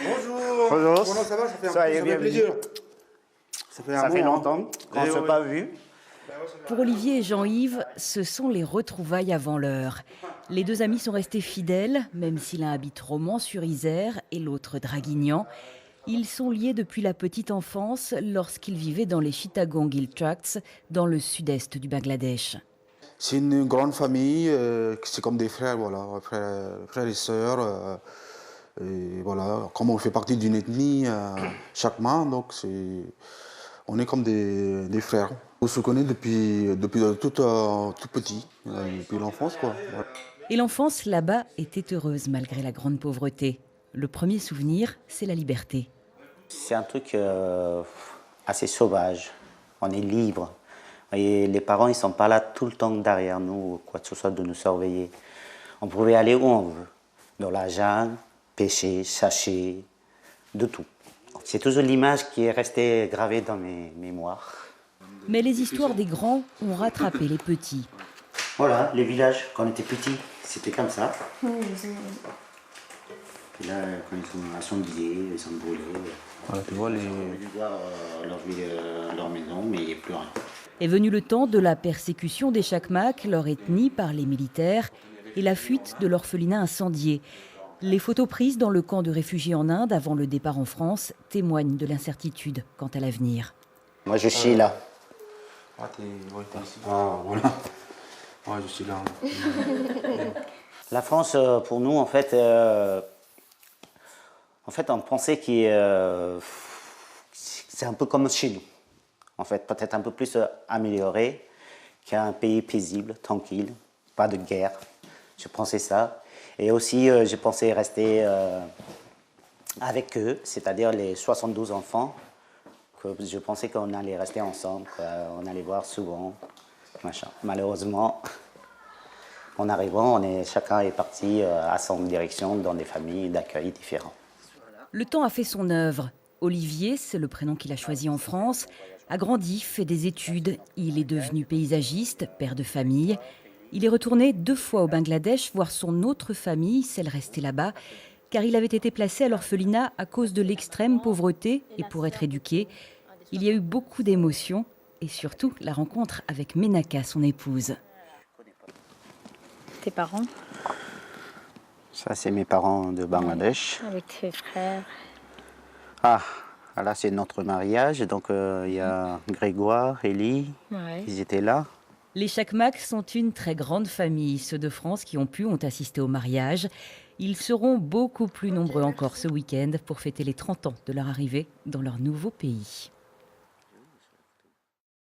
Bonjour. Bonjour. Comment ça va? Ça fait Soyez un peu bienvenue. plaisir. Ça fait longtemps qu'on ne s'est pas vu. Pour Olivier et Jean-Yves, ce sont les retrouvailles avant l'heure. Les deux amis sont restés fidèles, même si l'un habite Romans-sur-Isère et l'autre Draguignan. Ils sont liés depuis la petite enfance lorsqu'ils vivaient dans les Chittagong Hill Tracts, dans le sud-est du Bangladesh. C'est une grande famille, c'est comme des frères, voilà, frères et sœurs. Et voilà, comme on fait partie d'une ethnie, Chakma, donc on est comme des frères. On se connaît depuis tout petit, depuis l'enfance, quoi. Voilà. Et l'enfance là-bas était heureuse malgré la grande pauvreté. Le premier souvenir, c'est la liberté. C'est un truc assez sauvage. On est libre. Et les parents, ils ne sont pas là tout le temps derrière nous, ou quoi que ce soit, de nous surveiller. On pouvait aller où on veut. Dans la jungle, pêcher, chasser, de tout. C'est toujours l'image qui est restée gravée dans mes mémoires. Mais les histoires des grands ont rattrapé les petits. Voilà, les villages, quand on était petits, c'était comme ça. Et là, quand ils sont incendiés, ils sont brûlés. Voilà, tu vois, Ils ont dû voir leur maison, mais il n'y a plus rien. Est venu le temps de la persécution des Chakmak, leur ethnie, par les militaires, et la fuite de l'orphelinat incendié. Les photos prises dans le camp de réfugiés en Inde avant le départ en France témoignent de l'incertitude quant à l'avenir. Moi, je suis là. Ah, t'es ici. Ah, voilà. Ouais, je suis là. La France, pour nous, en fait, on pensait que c'est un peu comme chez nous. En fait, peut-être un peu plus amélioré qu'un pays paisible, tranquille, pas de guerre. Je pensais ça. Et aussi, je pensais rester avec eux, c'est-à-dire les 72 enfants. Que je pensais qu'on allait rester ensemble, qu'on allait voir souvent. Machin. Malheureusement, en arrivant, chacun est parti à son direction dans des familles d'accueil différents. Le temps a fait son œuvre. Olivier, c'est le prénom qu'il a choisi en France, a grandi, fait des études. Il est devenu paysagiste, père de famille. Il est retourné 2 fois au Bangladesh voir son autre famille, celle restée là-bas, car il avait été placé à l'orphelinat à cause de l'extrême pauvreté et pour être éduqué. Il y a eu beaucoup d'émotions et surtout la rencontre avec Menaka, son épouse. Tes parents? Ça, c'est mes parents de Bangladesh. Avec tes frères? Ah, là, c'est notre mariage. Donc, il y a Grégoire, Élie, Ouais. ils étaient là. Les Chakmak sont une très grande famille. Ceux de France qui ont assisté au mariage. Ils seront beaucoup plus nombreux encore ce week-end pour fêter les 30 ans de leur arrivée dans leur nouveau pays.